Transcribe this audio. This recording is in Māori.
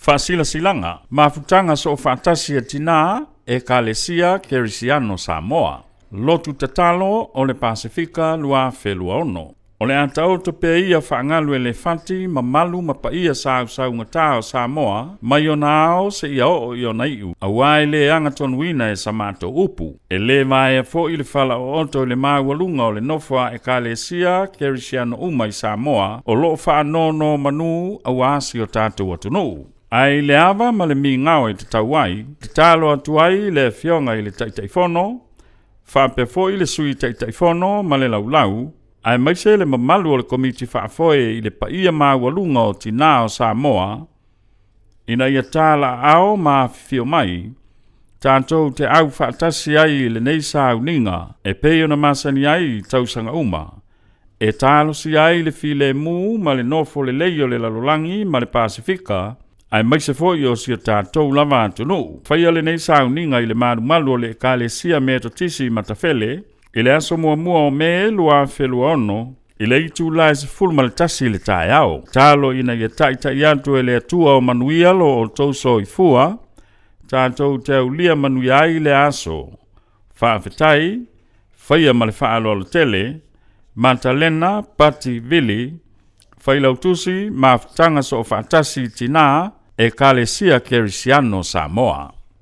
Fasila silanga, mafutanga so fantasia tina e Kalesia Kerisiano Samoa. Lotu tatalo o le Pasifika lua felua ono. O le atao to pe ia whaangalu elefanti mamalu mapaia sau ngatao Samoa, mai o nao se ia o na iu. Awai le anga tonuina e samato upu. E le vai e fo ili fala o onto le mawalunga o le nofua e Kalesia Kerisiano umai Samoa, o lo whaanono manu awasi o tātou atunu. Ai le ava ma le mi ngao e te tauai, te talo atuai le fionga i le taitaifono, whape fo i le sui taitaifono ma le laulau, ai maise le mamalu o le komiti whaafoe i le paia mawalunga o tina o Samoa, ina ia tala ao ma fio mai, tātou te au whaatasi ai le neisa au ninga, e peo na masani ai tausanga uma, e talo si ai le file mu ma le nofo le leio le lalolangi ma le Pasifika, ai mai se foi o si tātou lava atunu. Whaia le nei sauninga i le maru le Kalesia me totisi matafele, i le aso mua o me lua whelua ono, i le itu lai se fulma le tasi le tae au. Talo ina ia tai atu e le atua o manuialo o tauso i fua, tātou te ulia manuia i le aso. Whaafetai, whaia ma le whaalo le tele, Matalena, Pati, Vili, whailautusi, ma tanga so whaatasi tina, e Kalesia Kerisiano Samoa.